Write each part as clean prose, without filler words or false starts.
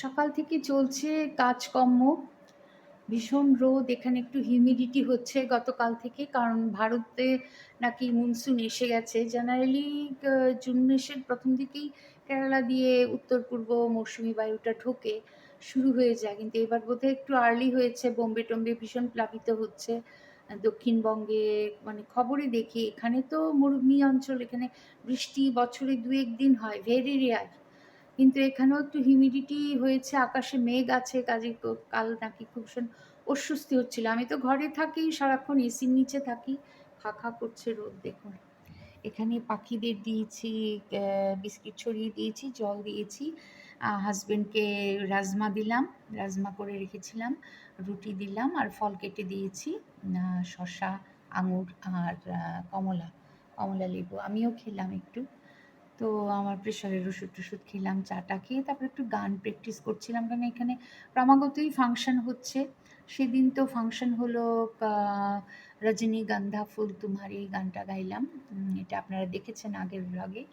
সকাল থেকে চলছে কাজকর্ম। ভীষণ রোদ, এখানে একটু হিউমিডিটি হচ্ছে গতকাল থেকে, কারণ ভারতে নাকি মনসুন এসে গেছে। জেনারেলি জুন মাসের প্রথম দিকেই কেরালা দিয়ে উত্তর পূর্ব মৌসুমি বায়ুটা ঢোকে, শুরু হয়ে যায়। কিন্তু এবার বোধহয় একটু আর্লি হয়েছে। বোম্বে টোম্বে ভীষণ প্লাবিত হচ্ছে। দক্ষিণবঙ্গে মানে খবরে দেখি, এখানে তো মরুভূমি অঞ্চল, এখানে বৃষ্টি বছরে দু একদিন হয়, ভেরি রেয়ার। কিন্তু এখানেও একটু হিউমিডিটি হয়েছে, আকাশে মেঘ আছে, কাজে কাল নাকি খুব ভীষণ অস্বস্তি হচ্ছিল। আমি তো ঘরে থাকি, সারাক্ষণ এসির নিচে থাকি, খা খা করছে রোদ। দেখুন এখানে পাখিদের দিয়েছি, বিস্কিট ছড়িয়ে দিয়েছি, জল দিয়েছি। হাজবেন্ডকে রাজমা দিলাম, রাজমা করে রেখেছিলাম, রুটি দিলাম আর ফল কেটে দিয়েছি, শসা, আঙুর আর কমলা, কমলা লেবু। আমিও খেলাম একটু। তো আমার প্রেশারের ওষুধ টষুধ খেলাম, চাটা খেয়ে তারপর একটু গান প্র্যাকটিস করছিলাম, কারণ এখানে ক্রমাগতই ফাংশন হচ্ছে। সেদিন তো ফাংশন হলো রজনীগন্ধা ফুল তোমার, এই গানটা গাইলাম। এটা আপনারা দেখেছেন আগের ব্লগে।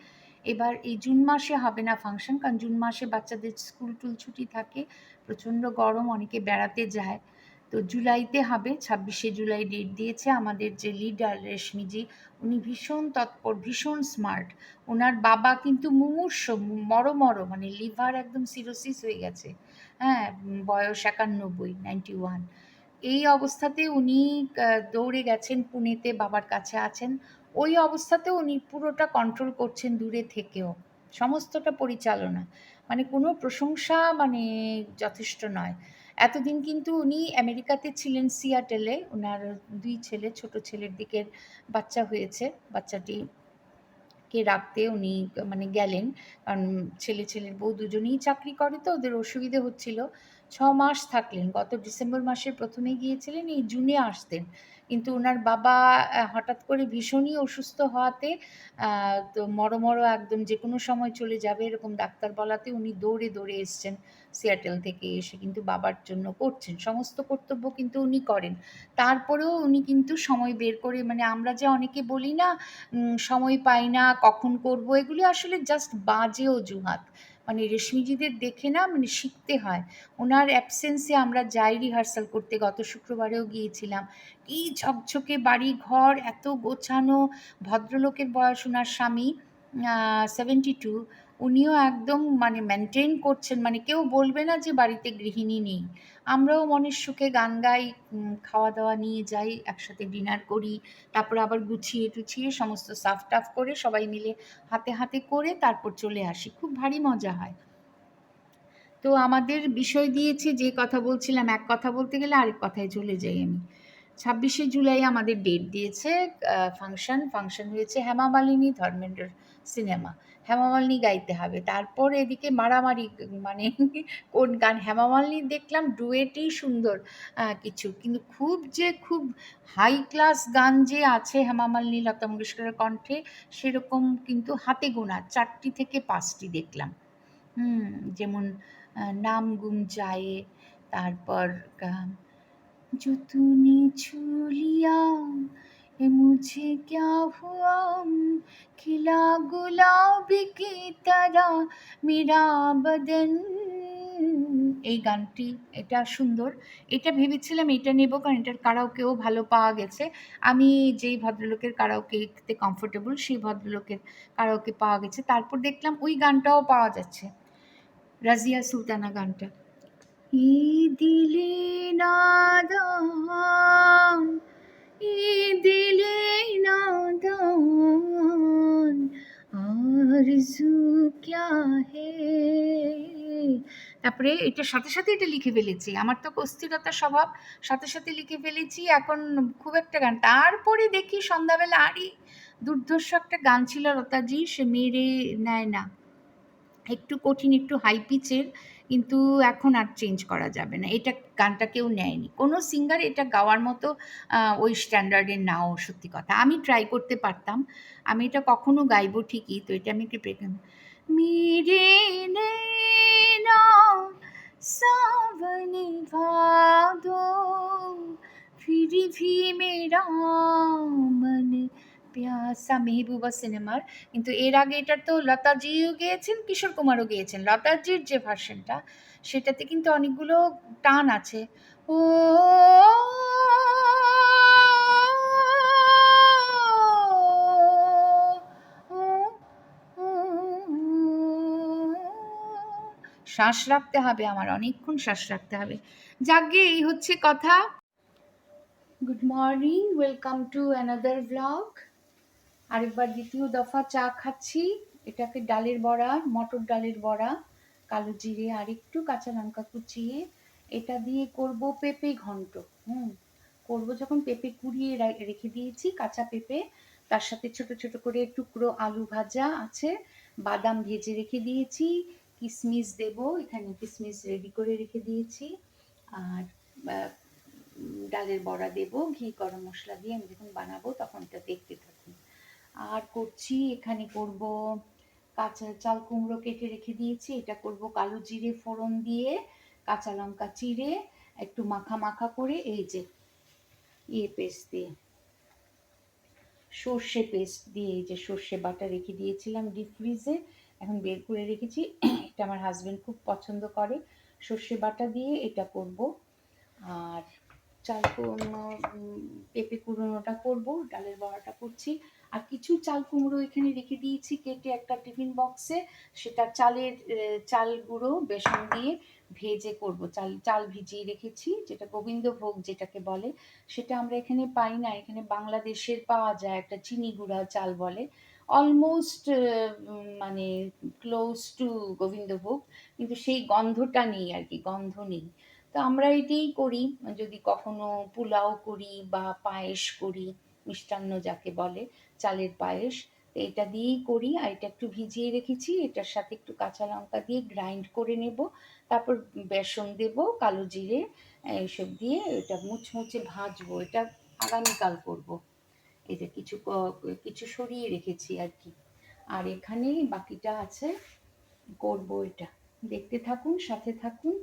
এবার এই জুন মাসে হবে না ফাংশন, কারণ জুন মাসে বাচ্চাদের স্কুল টুল ছুটি থাকে, প্রচণ্ড গরম, অনেকে বেড়াতে যায়। তো জুলাইতে হবে, 26শে জুলাই ডেট দিয়েছে। আমাদের যে লিডার রেশমিজি, উনি ভীষণ তৎপর, ভীষণ স্মার্ট। ওনার বাবা কিন্তু মুমূর্ষ, মরো মানে লিভার একদম সিরোসিস হয়ে গেছে। হ্যাঁ, বয়স 91। এই অবস্থাতে উনি দৌড়ে গেছেন পুনেতে, বাবার কাছে আছেন। ওই অবস্থাতেও উনি পুরোটা কন্ট্রোল করছেন দূরে থেকেও, সমস্তটা পরিচালনা। মানে কোনো প্রশংসা মানে যথেষ্ট নয়। এতদিন কিন্তু উনি আমেরিকাতে ছিলেন, সিয়াটেলে। ওনার দুই ছেলে, ছোট ছেলের দিকের বাচ্চা হয়েছে, বাচ্চাটি কে রাখতে উনি মানে গেলেন, কারণ ছেলের বউ দুজনেই চাকরি করে, তো ওদের অসুবিধে হচ্ছিল। 6 মাস থাকলেন, গত ডিসেম্বর মাসের প্রথমে গিয়েছিলেন, এই জুনে আসতেন। কিন্তু ওনার বাবা হঠাৎ করে ভীষণই অসুস্থ হওয়াতে, তো মরো একদম যে কোনো সময় চলে যাবে এরকম ডাক্তার বলাতে উনি দৌড়ে দৌড়ে এসছেন সিয়াটেল থেকে। এসে কিন্তু বাবার জন্য করছেন, সমস্ত কর্তব্য কিন্তু উনি করেন। তারপরেও উনি কিন্তু সময় বের করে, মানে আমরা যে অনেকে বলি না সময় পাই না, কখন করব, এগুলি আসলে জাস্ট বাজে অজুহাত। মানে রেশমিজিদের দেখে না মানে শিখতে হয়। ওনার অ্যাবসেন্সে আমরা যাই রিহার্সাল করতে, গত শুক্রবারেও গিয়েছিলাম। কি ঝকঝকে বাড়ি ঘর, এত গোছানো। ভদ্রলোকের বয়স, ওনার স্বামী 72, উনিও একদম মানে মেনটেন করছেন, মানে কেউ বলবে না যে বাড়িতে গৃহিণী নেই। আমরাও মনের সুখে গান গাই, খাওয়া দাওয়া নিয়ে যাই, একসাথে ডিনার করি, তারপরে আবার গুছিয়ে টুছিয়ে সমস্ত সাফ টাফ করে সবাই মিলে হাতে হাতে করে তারপর চলে আসি, খুব ভারী মজা হয়। তো আমাদের বিষয় দিয়েছে, যে কথা বলছিলাম, এক কথা বলতে গেলে আরেক কথায় চলে যাই আমি। 26শে জুলাই আমাদের ডেট দিয়েছে ফাংশন হয়েছে হেমা মালিনী, ধর্মেন্দ্র সিনেমা। হেমা মালিনী গাইতে হবে, তারপর এদিকে মারামারি, মানে কোন গান। হেমা মালিনী দেখলাম ডুয়েটই সুন্দর কিছু, কিন্তু খুব হাই ক্লাস গান যে আছে হেমা মালিনী, লতা মঙ্গেশকরের কণ্ঠে, সেরকম কিন্তু হাতে গোনা 4টি থেকে 5টি দেখলাম। যেমন নাম গুম जाए, তারপর जो तूने छू लिया ये मुझे क्या हुआ, खिला गुलाब की तरह मेरा बदन। এই গানটি, এটা সুন্দর। এটা ভেবেছিলাম এটা নেব, কারণ এটার কারাওকেও ভালো পাওয়া গেছে। আমি যেই ভদ্রলোকের কারাওকেতে কমফোর্টেবল, সেই ভদ্রলোকের কারাওকে পাওয়া গেছে। তারপর দেখলাম ওই গানটাও পাওয়া যাচ্ছে, রাজিয়া সুলতানা গানটা। ই দিলে নাদান, ই দিলে নাদান, আরজু ক্যা হে। তারপরে এটার সাথে সাথে এটা লিখে ফেলেছি, আমার তো অস্থিরতা স্বভাব, সাথে সাথে লিখে ফেলেছি। এখন খুব একটা গান, তারপরে দেখি সন্ধ্যাবেলা আরে দুর্ধর্ষ একটা গান ছিল লতাজি, সে মেরে নেয় না, একটু কঠিন, একটু হাই পিচের, কিন্তু এখন আর চেঞ্জ করা যাবে না। এটা গানটা কেউ নেয়নি, কোনো সিঙ্গার এটা গাওয়ার মতো ওই স্ট্যান্ডার্ডের নাও, সত্যি কথা। আমি ট্রাই করতে পারতাম, আমি এটা কখনো গাইবো ঠিকই, তো এটা আমি একটু মেরে নैना सावन भादो, फिर भी मेरा मन প্যাসা মেহবুবা সিনেমার, কিন্তু এর আগে এটা তো লতাজিও গেয়েছেন, কিশোর কুমারও গেয়েছেন। লতাজির যে ভার্সনটা সেটাতে কিন্তু অনেকগুলো টান আছে। ও শ্বাস রাখতে হবে, আমার অনেকক্ষণ শ্বাস রাখতে হবে। যাকগে, এই হচ্ছে কথা। Good morning, welcome to another blog. আরেকবার দ্বিতীয় দফা চা খাচ্ছি। এটাকে ডালের বড়া, মটর ডালের বড়া, কালো জিরে আর একটু কাঁচা লঙ্কা কুচিয়ে এটা দিয়ে করব পেঁপে ঘন্ট। করব যখন, পেঁপে কুড়িয়ে রেখে দিয়েছি, কাঁচা পেঁপে, তার সাথে ছোট ছোট করে টুকরো আলু ভাজা আছে, বাদাম ভেজে রেখে দিয়েছি, কিশমিশ দেব, এখানে কিশমিশ রেডি করে রেখে দিয়েছি, আর ডালের বড়া দেব ঘি গরম মশলা দিয়ে। আমি যখন বানাবো তখন এটা দেখতে থাকুন। আর করছি, এখানে করব কাঁচা চাল কুমড়ো কেটে রেখে দিয়েছি, এটা করব কালো জিরে ফোড়ন দিয়ে, কাঁচা লঙ্কা চিড়ে একটু মাখা মাখা করে, এই যে পেস্ট দিয়ে, সর্ষে পেস্ট দিয়ে, এই যে সর্ষে বাটা রেখে দিয়েছিলাম ডিপ ফ্রিজে, এখন বের করে রেখেছি। এটা আমার হাজবেন্ড খুব পছন্দ করে, সর্ষে বাটা দিয়ে এটা করব। আর চাল কুমড়ো, পেঁপে কুড়োনোটা করব, ডালের বড়াটা করছি। আর কিছু চাল কুমড়ো এখানে রেখে দিয়েছি কেটে একটা টিফিন বক্সে, সেটা চাল গুঁড়ো বেসন দিয়ে ভেজে করব। চাল ভিজিয়ে রেখেছি, যেটা গোবিন্দভোগ যেটাকে বলে, সেটা আমরা এখানে পাই না, এখানে বাংলাদেশের পাওয়া যায়, একটা চিনি গুঁড়া চাল বলে, অলমোস্ট মানে ক্লোজ টু গোবিন্দভোগ, কিন্তু সেই গন্ধটা নেই আর কি, গন্ধ নেই। তো আমরা এটাই করি, যদি কখনো পোলাও করি বা পায়েস করি, মিষ্টান্ন যাকে বলে, চালের পায়েস, তো এটা দিয়েই করি। আর এটা একটু ভিজিয়ে রেখেছি, এটার সাথে একটু কাঁচা লঙ্কা দিয়ে গ্রাইন্ড করে নেব, তারপর বেসন দেব, কালো জিরে এইসব দিয়ে এটা মুচমুচে ভাজবো। এটা আগামীকাল করব। এটা কিছু সরিয়ে রেখেছি আর কি। আর এখানে বাকিটা আছে, করব এটা। দেখতে থাকুন, সাথে থাকুন।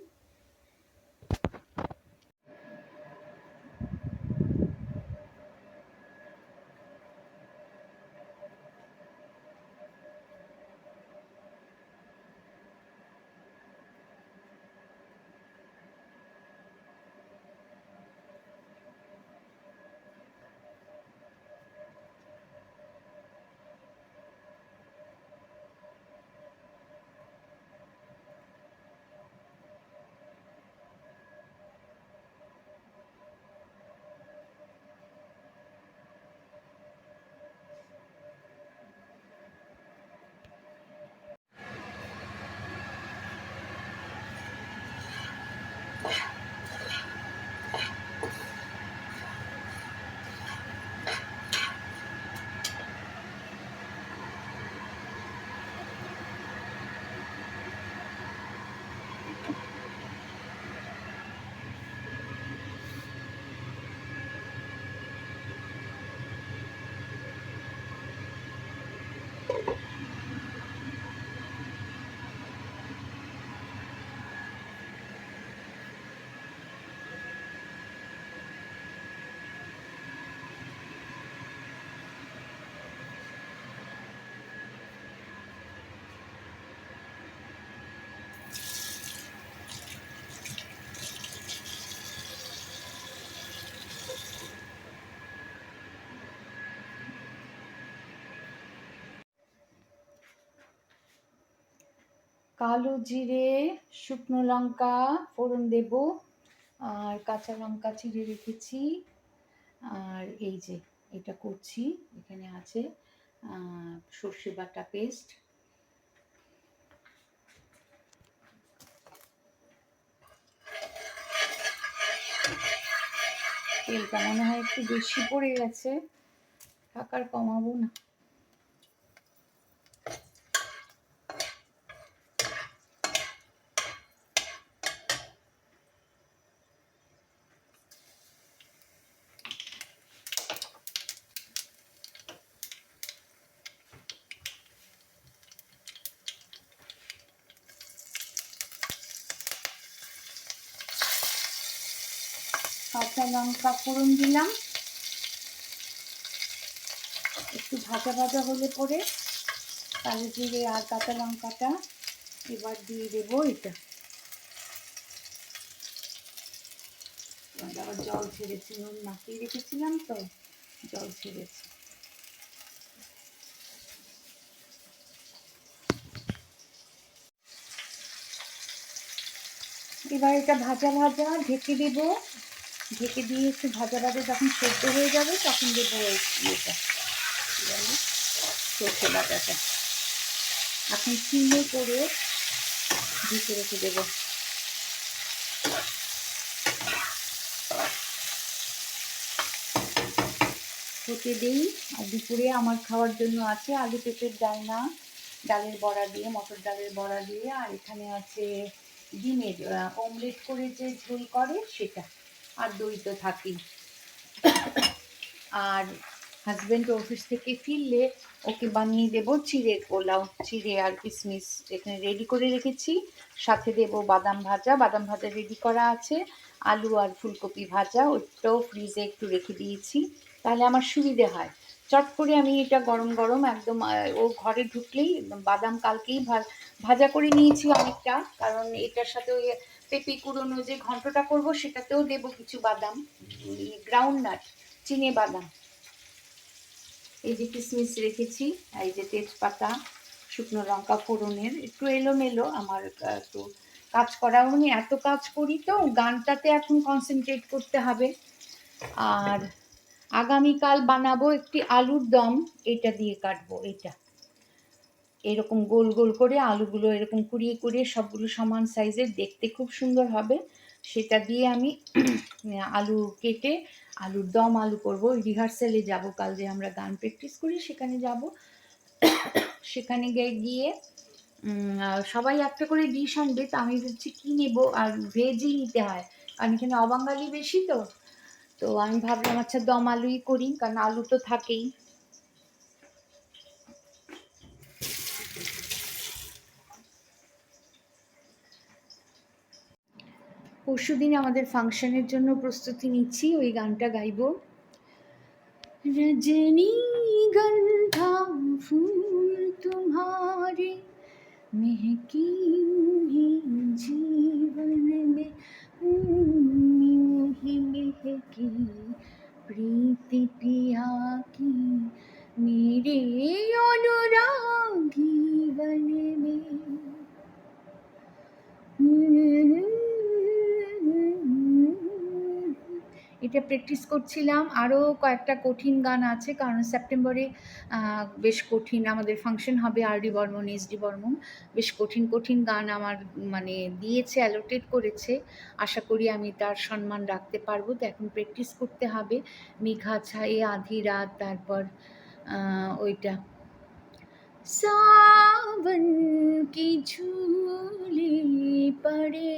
কালো জিরে, শুকনো লঙ্কা ফোড়ন দেব, আর কাঁচা লঙ্কা চিড়ে রেখেছি। আর এই যে এটা করছি, এখানে আছে সর্ষে বাটা পেস্ট। তেলটা মনে হয় একটু বেশি পড়ে গেছে, থাকার কমাবো না। কাঁচা লঙ্কা ফোড়ন দিলাম, একটু ভাজা ভাজা হলে পরে কালো জিরে আর কাঁচা লঙ্কাটা এবার দিয়ে দেবো এটা। আবার জল ছেড়েছি, নুন মাখিয়ে রেখেছিলাম তো জল ছেড়েছি। এবার এটা ভাজা ভাজা ঢেকে দেবো, ঢেকে দিয়ে একটু ভাজা ভাজা যখন সেদ্ধ হয়ে যাবে তখন দেবো ইয়েটা সর্ষে বাটাটা। এখন সিমে করে ঢেকে রেখে দেবো। হতে দেই। আর দুপুরে আমার খাওয়ার জন্য আছে আলু পেঁপের ডালনা, ডালের বড়া দিয়ে, মটর ডালের বড়া দিয়ে, আর এখানে আছে ডিমের অমলেট করে যে ঝোল করে সেটা, আর দই তো থাকেই। আর হাজব্যান্ড অফিস থেকে ফিরলে ওকে বানিয়ে দেবো চিড়ের পোলাও, চিড়ে আর কিশমিশ এখানে রেডি করে রেখেছি। সাথে দেবো বাদাম ভাজা, বাদাম ভাজা রেডি করা আছে, আলু আর ফুলকপি ভাজা, ওটাও ফ্রিজে একটু রেখে দিয়েছি, তাহলে আমার সুবিধে হয়। চট করে আমি এটা গরম গরম একদম ও ঘরে ঢুকলেই, বাদাম কালকেই ভাজা করে নিয়েছি অনেকটা, কারণ এটার সাথে ওই পেঁপে কুড়োনো যে ঘন্টটা করবো সেটাতেও দেবো কিছু বাদাম, গ্রাউন্ড নাট, চিনে বাদাম। এই যে কিশমিশ রেখেছি, এই যে তেজপাতা, শুকনো লঙ্কা ফোড়নের, একটু এলোমেলো আমার একটু কাজ করা, আমি এত কাজ করি তো গানটাতে এখন কনসেন্ট্রেট করতে হবে। আর আগামীকাল বানাবো একটি আলুর দম, এটা দিয়ে কাটবো, এটা এরকম গোল গোল করে আলুগুলো এরকম কুড়িয়ে কুড়িয়ে সবগুলো সমান সাইজের, দেখতে খুব সুন্দর হবে। সেটা দিয়ে আমি আলু কেটে আলুর দম আলু করবো। রিহার্সালে যাব কাল, যে আমরা গান প্র্যাকটিস করি সেখানে যাব। সেখানে গিয়ে সবাই একটা করে ডিশ আনবে, তো আমি ভাবছি কী নেবো, আর ভেজই নিতে হয় কারণ এখানে অবাঙালি বেশি তো। তো আমি ভাবলাম আচ্ছা দম আলুই করি, কারণ আলু তো থাকেই। পরশুদিন আমাদের ফাংশনের জন্য প্রস্তুতি নিচ্ছি, ওই গানটা গাইবো। रजनीगंधा फूल तुम्हारे महकी ही जीवन में, यूं ही महकी प्रीति पिया की मेरे अनुरागी वन में। এটা প্র্যাকটিস করছিলাম। আরও কয়েকটা কঠিন গান আছে, কারণ সেপ্টেম্বরে বেশ কঠিন আমাদের ফাংশন হবে, আর.ডি. বর্মন, এস.ডি. বর্মন, বেশ কঠিন কঠিন গান আমার মানে দিয়েছে, অ্যালোটেড করেছে। আশা করি আমি তার সম্মান রাখতে পারবো। তো এখন প্র্যাকটিস করতে হবে। মেঘা ছায়ে আধি রাত, তারপর ওইটা सावन की झूली पड़े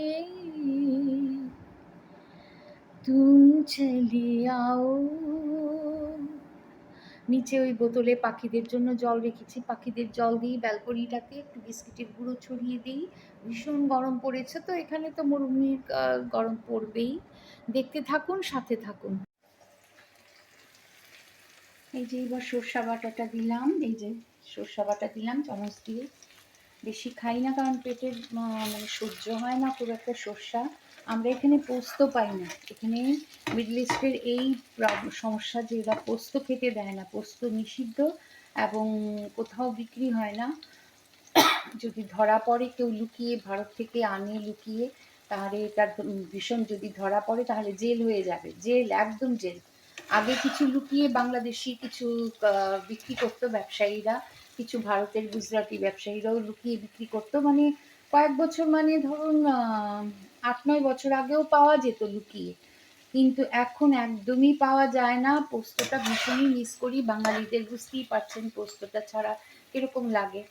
तुम चले आओ। নিচে ওই বোতলে পাখিদের জন্য জল রেখেছি, পাখিদের জল দিই, ব্যালকনিটাতে একটু বিস্কিটের গুঁড়ো ছড়িয়ে দিই। ভীষণ গরম পড়েছে তো এখানে, তো মরুভূমির গরম পড়বেই। দেখতে থাকুন, সাথে থাকুন। এই যে এবার সর্ষা বাটাটা দিলাম, এই যে সর্ষা বাটা দিলাম চামচ দিয়ে। বেশি খাই না কারণ পেটের মানে সহ্য হয় না খুব একটা সর্ষা। আমরা এখানে পোস্ত পাই না, এখানে মিডল ইস্টের এই সমস্যা যে এরা পোস্ত খেতে দেয় না, পোস্ত নিষিদ্ধ এবং কোথাও বিক্রি হয় না। যদি ধরা পড়ে কেউ লুকিয়ে ভারত থেকে আনে লুকিয়ে, তাহলে এটা ভীষণ, যদি ধরা পড়ে তাহলে জেল হয়ে যাবে, জেল, একদম জেল। আগে কিছু লুকিয়ে বাংলাদেশি কিছু বিক্রি করতো ব্যবসায়ীরা, কিছু ভারতের গুজরাটি ব্যবসায়ীরাও লুকিয়ে বিক্রি করতো, মানে কয়েক বছর, মানে ধরুন 8-9 বছর আগেও পাওয়া যেত লুকিয়ে, কিন্তু এখন একদমই পাওয়া যায় না। পোস্তটা ভীষণই মিস করি বাঙালিদের, বুঝতেই পারছেন পোস্তটা ছাড়া কীরকম লাগে।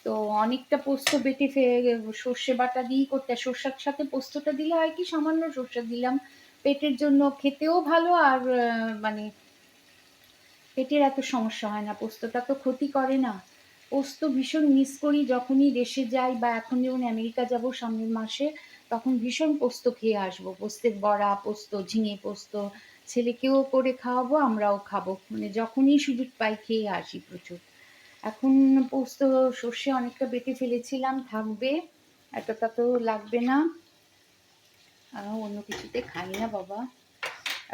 তো অনেকটা পোস্ত বেটে সর্ষে বাটা দিয়েই করতে, সর্ষার সাথে পোস্তটা দিলে হয় কি, সামান্য সর্ষে দিলাম, পেটের জন্য খেতেও ভালো, আর মানে পেটের এত সমস্যা হয় না, পোস্তটা তো ক্ষতি করে না। পোস্ত ভীষণ মিস করি যখনই দেশে যাই, বা এখন যেমন আমেরিকা যাব সামনের মাসে, তখন ভীষণ পোস্ত খেয়ে আসবো। পোস্তের বড়া, পোস্ত, ঝিঙে পোস্ত, ছেলেকেও করে খাওয়াবো, আমরাও খাবো। মানে যখনই সুযোগ পাই খেয়ে আসি প্রচুর। এখন পোস্ত সর্ষে অনেকটা বেটে ফেলেছিলাম, থাকবে, এতটা তো লাগবে না। অন্য কিছুতে খাই না বাবা।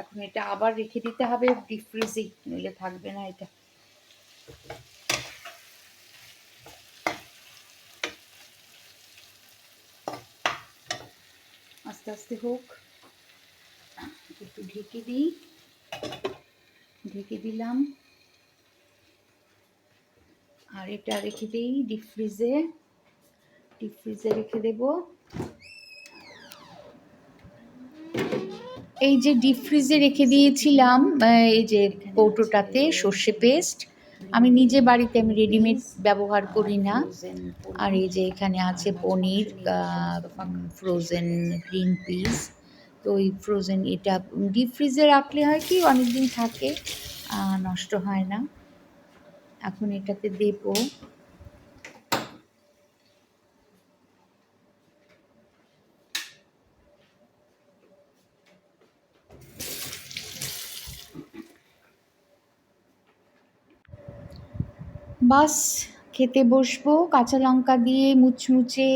এখন এটা আবার রেখে দিতে হবে ডিপ ফ্রিজে, নইলে থাকবে না এটা। আস্তে আস্তে হোক, একটু ঢেকে দিই। ঢেকে দিলাম, আর এটা রেখে দিই ডিপ ফ্রিজে। ডিপ ফ্রিজে রেখে দেব। এই যে ডিপ ফ্রিজে রেখে দিয়েছিলাম, এই যে কৌটোটাতে সর্ষে পেস্ট, আমি নিজে বাড়িতে আমি রেডিমেড ব্যবহার করি না। আর এই যে এখানে আছে পনির, ফ্রোজেন গ্রিন পিস। তো ওই ফ্রোজেন এটা ডিপ ফ্রিজে রাখলে হয় কি অনেকদিন থাকে, নষ্ট হয় না। এখন এটাতে দেবো। বাস খেতে বসবো। কাঁচা লঙ্কা দিয়ে মুচমুচে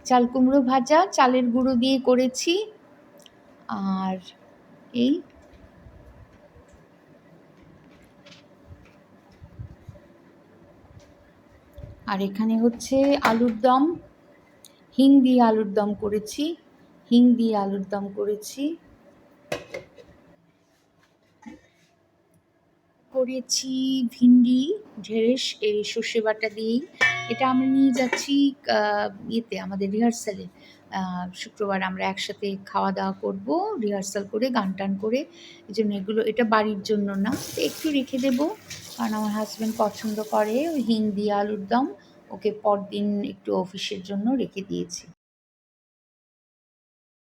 চাল কুমড়ো ভাজা, চালের গুঁড়ো দিয়ে করেছি। আর এই আর এখানে হচ্ছে আলুর দম, হিং দিয়ে আলুর দম করেছি। হিং দিয়ে আলুর দম করেছি। করেছি ভিন্ডি ঢেঁড়স এই সর্ষে বাটা দিয়েই। এটা আমরা নিয়ে যাচ্ছি ইয়েতে, আমাদের রিহার্সালে। শুক্রবার আমরা একসাথে খাওয়া দাওয়া করব, রিহার্সাল করে গান টান করে। এই জন্য এগুলো, এটা বাড়ির জন্য না, একটু রেখে দেবো, কারণ আমার হাজব্যান্ড পছন্দ করে ওই হিং দিয়ে আলুর দম। ওকে পরদিন একটু অফিসের জন্য রেখে দিয়েছি।